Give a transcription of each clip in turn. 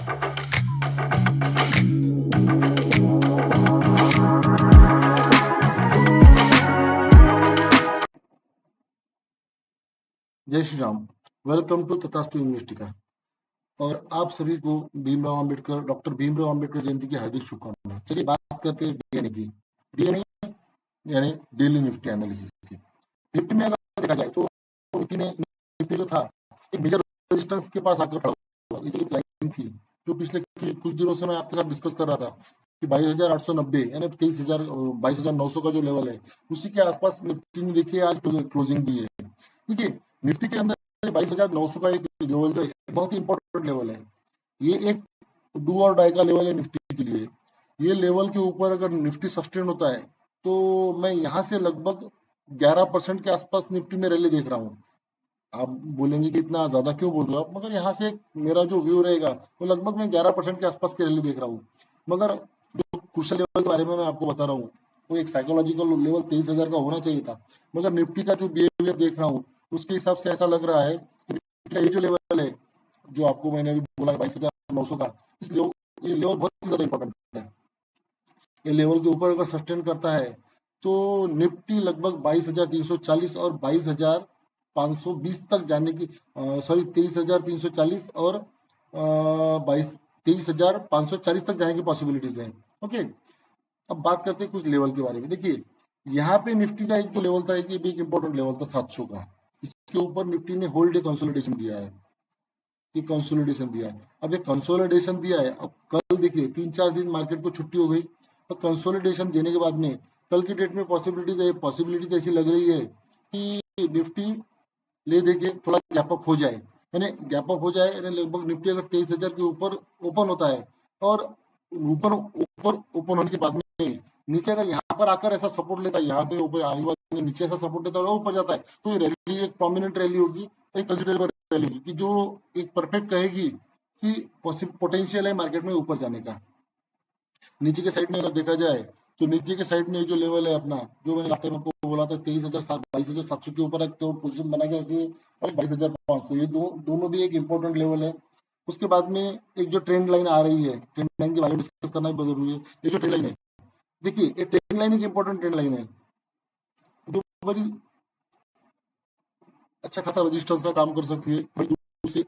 जय Shri Ram. Welcome to तथास्तु इन्वेस्टिका। और आप सभी को डॉक्टर भीमराव अंबेडकर जयंती की हार्दिक शुभकामनाएं। चलिए बात करते हैं डीएनए की। डीएनए यानी डेली निफ्टी एनालिसिस की। निफ्टी में अगर देखा जाए तो निफ्टी जो था एक मेजर रेजिस्टेंस के पास आकर खड़ा हुआ। ये जो एक लाइन थी जो पिछले कुछ दिनों से मैं आपके साथ डिस्कस कर रहा था कि 22,890 यानी 22,900 का जो लेवल है उसी के आसपास निफ्टी ने देखिए आज क्लोजिंग दी है। देखिए निफ्टी के अंदर 22,900 का एक लेवल जो है बहुत ही इंपॉर्टेंट लेवल है। ये एक डू और डाई का लेवल है निफ्टी के लिए। ये लेवल के ऊपर अगर निफ्टी सस्टेन होता है तो मैं यहाँ से लगभग 11% के आसपास निफ्टी में रैली देख रहा हूँ। आप बोलेंगे कि इतना ज्यादा क्यों बोल रहे हो आप, मगर यहाँ से मेरा जो व्यू रहेगा वो लगभग मैं 11% के आसपास की रैली देख रहा हूँ। मगर जो क्रूशियल लेवल के बारे में मैं आपको बता रहा हूँ वो एक साइकोलॉजिकल लेवल 23,000 का होना चाहिए था। मगर निफ्टी का जो बिहेवियर देख रहा हूँ उसके हिसाब से ऐसा लग रहा है कि ये जो लेवल है जो आपको मैंने अभी बोला 22,900 का, ये लेवल बहुत ही ज्यादा इंपॉर्टेंट है। ये लेवल के ऊपर अगर सस्टेन करता है तो निफ्टी लगभग 22,340 और 22,520 तक जाने की, सॉरी 23,340 और 23,540 तक जाने की पॉसिबिलिटीज है। ओके, अब बात करते हैं कुछ लेवल के बारे में। देखिए यहाँ पे निफ्टी का एक जो लेवल था, एक इंपॉर्टेंट लेवल था 700 का। इसके ऊपर निफ्टी ने होल्ड डे कंसोलिडेशन दिया है। ये कंसोलिडेशन दिया है। अब ये कंसोलिडेशन दिया है, अब कल देखिए 3-4 दिन मार्केट को छुट्टी हो गई और कंसोलिडेशन देने के बाद में कल की डेट में पॉसिबिलिटीज ऐसी लग रही है कि निफ्टी ले दे के थोड़ा गैप अप हो जाए, यानी गैप अप हो जाए, यानी लगभग निफ्टी अगर 23,000 के ऊपर ओपन होता है और ऊपर ऊपर ओपन होने के बाद में नीचे अगर यहाँ पर आकर ऐसा सपोर्ट लेता है, यहाँ पे ऊपर आने के बाद नीचे ऐसा सपोर्ट लेता है और ऊपर जाता है, तो ये रैली एक प्रोमिनेंट रैली होगी, एक कंसिडरेबल रैली होगी कि जो एक परफेक्ट कहेगी कि पोटेंशियल है मार्केट में ऊपर जाने का। नीचे के साइड में अगर देखा जाए तो नीचे के साइड में जो लेवल है अपना, जो मैंने लास्ट टाइम आपको बोला था 22,700 के ऊपर एक तो पोजीशन बना के रखिए और 22,500, ये दोनों भी एक इम्पोर्टेंट लेवल है। उसके बाद में एक जो ट्रेंड लाइन आ रही है, ट्रेंड लाइन के बारे में डिस्कस करना भी बहुत जरूरी है। ये जो ट्रेंड लाइन है, देखिए ये ट्रेंड लाइन एक इम्पोर्टेंट ट्रेंड लाइन है जो बड़ी अच्छा खासा रजिस्टेंस का काम कर सकती है। बड़ी दूर से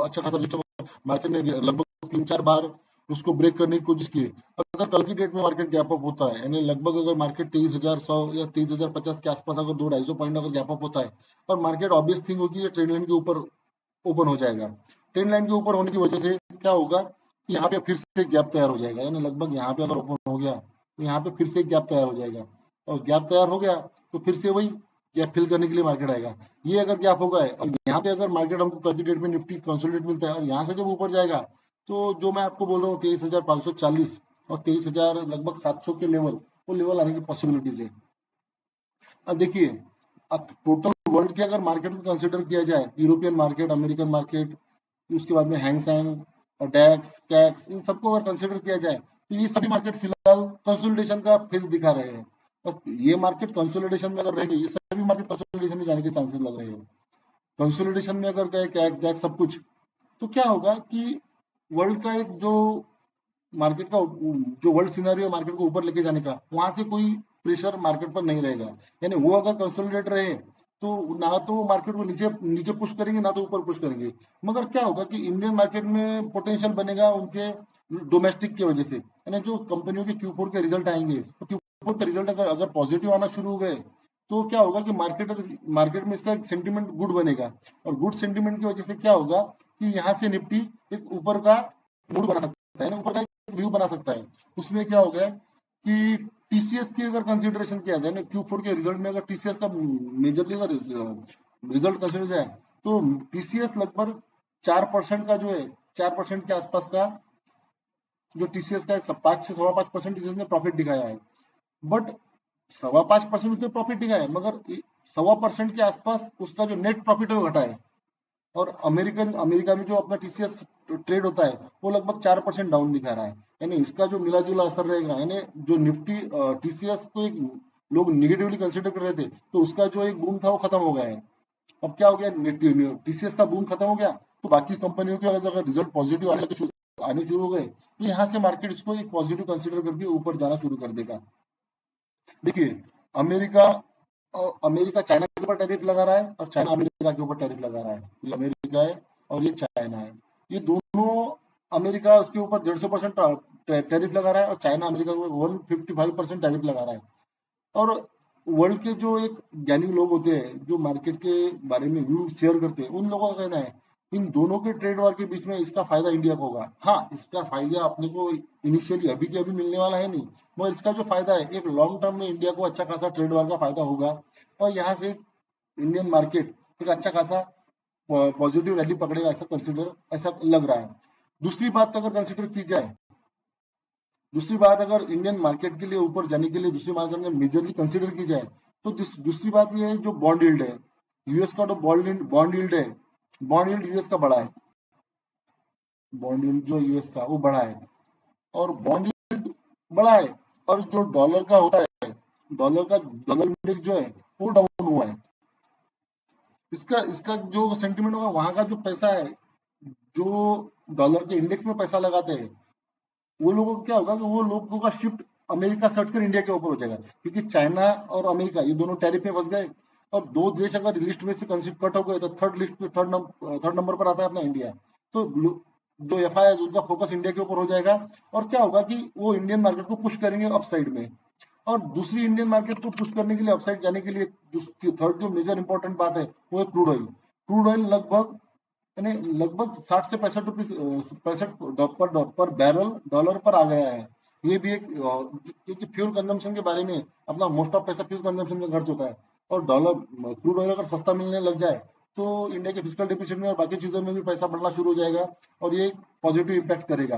अच्छा खासा रजिस्टेंस मार्केट ने लगभग 3-4 बार उसको ब्रेक करने की कोशिश की है। अगर कल की डेट में मार्केट गैप अप होता है, यानी लगभग अगर मार्केट 23,100 या 23,050 के आसपास अगर 200-250 पॉइंट अगर गैप अप होता है और मार्केट ऑब्वियस थिंग होगी ये ट्रेंड लाइन के ऊपर ओपन हो जाएगा। ट्रेंड लाइन के ऊपर होने की वजह से क्या होगा कि यहाँ पे फिर से गैप तैयार हो जाएगा, यानी लगभग यहाँ पे अगर ओपन हो गया तो यहाँ पे फिर से गैप तैयार हो जाएगा और गैप तैयार हो गया तो फिर से वही गैप फिल करने के लिए मार्केट आएगा। ये अगर गैप होगा और यहाँ पे अगर मार्केट हमको कल की डेट में निफ्टी कंसोलिडेट मिलता है और यहाँ से जब ऊपर जाएगा तो जो मैं आपको बोल रहा हूँ 23,540 और 23,000 लगभग 700 के लेवल, वो लेवल आने की पॉसिबिलिटीज है। अब देखिए, अब टोटल वर्ल्ड के अगर मार्केट को कंसिडर किया जाए, यूरोपियन मार्केट, अमेरिकन मार्केट, उसके बाद में हैंगसेंग और डैक्स कैक्स, इन सबको अगर कंसिडर किया जाए तो ये सभी मार्केट फिलहाल कंसोलिडेशन का फेज दिखा रहे हैं। और ये मार्केट कंसोलिडेशन में अगर रहेंगे, ये सभी मार्केट कंसोलिडेशन में जाने के चांसेस लग रहे हैं। कंसोलिडेशन में अगर गए कैक्स डैक्स सब कुछ, तो क्या होगा कि वर्ल्ड का एक जो मार्केट का जो वर्ल्ड सिनेरियो मार्केट को ऊपर लेके जाने का, वहां से कोई प्रेशर मार्केट पर नहीं रहेगा। यानी वो अगर कंसोलिडेट रहे तो ना तो मार्केट को नीचे नीचे पुश करेंगे ना तो ऊपर पुश करेंगे। मगर क्या होगा कि इंडियन मार्केट में पोटेंशियल बनेगा उनके डोमेस्टिक की वजह से, यानी जो कंपनियों के Q4 के रिजल्ट आएंगे तो Q4 का रिजल्ट अगर अगर पॉजिटिव आना शुरू हो गए तो क्या होगा कि मार्केट में इसका एक सेंटिमेंट गुड बनेगा और गुड सेंटिमेंट की वजह से क्या होगा कि यहाँ से निफ्टी एक ऊपर का मूड बना सकता है ना, ऊपर का व्यू बना सकता है। उसमें क्या हो गया कि टीसीएस की अगर कंसिडरेशन किया जाए ना, Q4 के रिजल्ट में अगर टीसीएस का मेजरली अगर रिजल्ट कंसिडर जाए तो टीसीएस लगभग 4% का जो है, 4% के आसपास का जो टीसीएस का है, 5 से 5.25% टीसीएस ने प्रॉफिट दिखाया है। बट 5.25% उसने प्रॉफिट दिखाया है, मगर 1.25% के आसपास उसका जो नेट प्रॉफिट है वो घटा है। और अमेरिका में जो अपना टीसीएस ट्रेड होता है वो लगभग 4% डाउन दिखा रहा है। यानी इसका जो मिला जुला असर रहेगा, यानी जो निफ्टी टीसीएस को एक लोग निगेटिवली कंसिडर कर रहे थे तो उसका जो एक बूम था वो खत्म हो गया है। अब क्या हो गया, टीसीएस का बूम खत्म हो गया तो बाकी कंपनियों के अगर रिजल्ट पॉजिटिव आने शुरू हो गए तो यहाँ से मार्केट इसको एक पॉजिटिव कंसीडर करके ऊपर जाना शुरू कर देगा। देखिए, अमेरिका अमेरिका चाइना के ऊपर टैरिफ लगा रहा है और चाइना अमेरिका के ऊपर टैरिफ लगा रहा है। ये अमेरिका है और ये चाइना है। ये दोनों, अमेरिका उसके ऊपर 150% टैरिफ लगा रहा है और चाइना अमेरिका के ऊपर 155% टैरिफ लगा रहा है। और वर्ल्ड के जो एक ज्ञानी लोग होते हैं जो मार्केट के बारे में व्यू शेयर करते हैं, उन लोगों का कहना है इन दोनों के ट्रेड वॉर के बीच में इसका फायदा इंडिया को होगा। हाँ, इसका फायदा अपने को इनिशियली अभी के अभी मिलने वाला है नहीं, मगर इसका जो फायदा है एक लॉन्ग टर्म में इंडिया को अच्छा खासा ट्रेड वॉर का फायदा होगा और यहाँ से इंडियन मार्केट एक अच्छा खासा पॉजिटिव रैली पकड़ेगा, ऐसा लग रहा है। दूसरी बात अगर कंसिडर की जाए, दूसरी बात अगर इंडियन मार्केट के लिए ऊपर जाने के लिए दूसरी मार्केट में मेजरली कंसीडर की जाए तो दूसरी बात ये है जो बॉन्ड यील्ड है, यूएस का जो बॉन्ड यील्ड है, बॉन्ड यील्ड यूएस का बढ़ा है, बॉन्ड यील्ड जो यूएस का वो बढ़ा है और बॉन्ड यील्ड बढ़ा है और जो डॉलर का होता है, डॉलर इंडेक्स जो है वो डाउन हुआ है। इसका इसका जो सेंटिमेंट होगा, वहां का जो पैसा है जो डॉलर के इंडेक्स में पैसा लगाते हैं, वो लोगों को क्या होगा कि वो लोगों का शिफ्ट अमेरिका से हटकर इंडिया के ऊपर हो जाएगा, क्योंकि चाइना और अमेरिका ये दोनों टैरिफ में फंस गए और दो देश अगर लिस्ट में से कट हो गए तो थर्ड लिस्ट पे थर्ड नंबर पर आता है अपना इंडिया। तो जो एफ आई उनका फोकस इंडिया के ऊपर हो जाएगा और क्या होगा कि वो इंडियन मार्केट को पुश करेंगे अपसाइड में। और दूसरी इंडियन मार्केट को पुश करने के लिए अपसाइड जाने के लिए थर्ड जो मेजर इंपॉर्टेंट बात है वो है क्रूड ऑयल। क्रूड ऑयल लगभग 60 से 65 पर बैरल डॉलर पर आ गया है। ये भी एक क्योंकि फ्यूल कंजम्पशन के बारे में अपना मोस्ट ऑफ पैसा फ्यूल कंजम्पशन में खर्च होता है और डॉलर क्रूड ऑयल अगर सस्ता मिलने लग जाए तो इंडिया के फिजिकल डिफिसिट में और बाकी चीजों में भी पैसा बढ़ना शुरू हो जाएगा और ये पॉजिटिव इम्पैक्ट करेगा।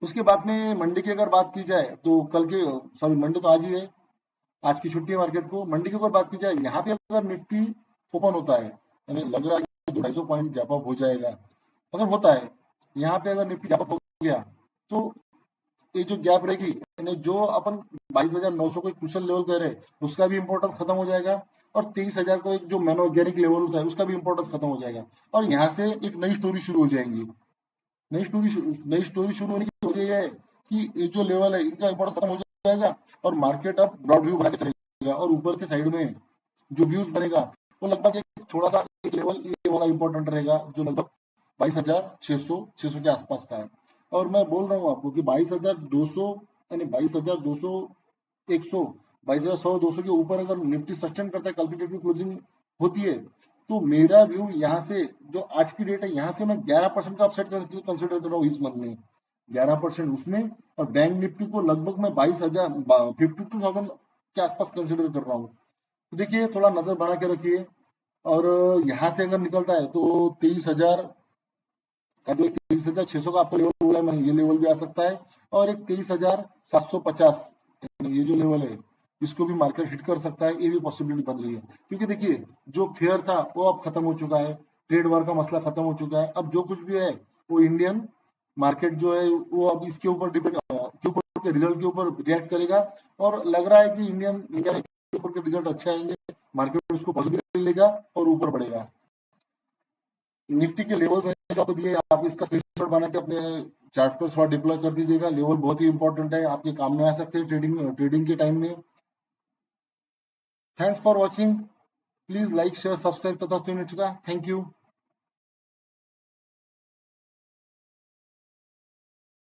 उसके बाद में मंडी की अगर बात की जाए तो कल के, सॉरी मंडी तो आज ही है, आज की छुट्टी है मार्केट को। मंडी की अगर बात की जाए, यहाँ पे अगर निफ्टी ओपन होता है, यानी लग रहा है कि 250 पॉइंट गैप अप हो जाएगा, अगर होता है यहाँ पे अगर निफ्टी गैप अप हो गया तो ये जो गैप रहेगी, यानी जो अपन 22,900 को क्रूशियल लेवल कह रहे हैं उसका भी इंपॉर्टेंस खत्म हो जाएगा और 23,000 को एक जो मैनोवैज्ञानिक लेवल होता है उसका भी इंपॉर्टेंस खत्म हो जाएगा और यहाँ से एक नई स्टोरी शुरू हो जाएंगी। नई स्टोरी शुरू होने की वजह यह है कि ये जो लेवल है इनका इंपॉर्टेंस खत्म हो जाएगा और मार्केट अब ब्रॉड व्यू बना के चलेगा और ऊपर के साइड में जो व्यूज बनेगा वो लगभग एक थोड़ा सा एक लेवल ये वाला इंपॉर्टेंट रहेगा जो लगभग 22,600 के आसपास का है। और मैं बोल रहा हूँ आपको कि 22,200 यानी 22,200 100 22,100 200 के ऊपर अगर निफ्टी सस्टेन करता है, कल की डेट में क्लोजिंग होती है, तो मेरा व्यू यहाँ से जो आज की डेट है यहाँ से मैं 11% का अपसाइड कंसिडर कर रहा हूँ इस मंथ में, 11% उसमें। और बैंक निफ्टी को लगभग मैं 52,000 के आसपास कंसिडर कर रहा हूँ। तो देखिए थोड़ा नजर बना के रखिए और यहाँ से अगर निकलता है तो 23,000 का जो 23,600 का आपको लेवल बोला है मैंने, ये लेवल भी आ सकता है और एक 23,750 ये जो लेवल है इसको भी मार्केट हिट कर सकता है, ये भी पॉसिबिलिटी बन रही है। क्योंकि देखिए जो फेयर था वो अब खत्म हो चुका है, ट्रेड वॉर का मसला खत्म हो चुका है, अब जो कुछ भी है वो इंडियन मार्केट जो है वो अब इसके ऊपर डिपेंड के ऊपर के रिजल्ट के ऊपर रिएक्ट करेगा और लग रहा है कि इंडिया के ऊपर के रिजल्ट अच्छे आएंगे, मार्केट उसको पॉजिटिव लेगा और ऊपर बढ़ेगा। निफ्टी के लेवल्स मैंने जो आपको दिए, आप इसका स्क्रीनशॉट बना के अपने चार्ट पर थोड़ा डिप्लॉय कर दीजिएगा। लेवल बहुत ही इंपॉर्टेंट है, आपके काम में आ सकते हैं ट्रेडिंग के टाइम में। Thanks for watching, please like share subscribe तथा थैंक यू।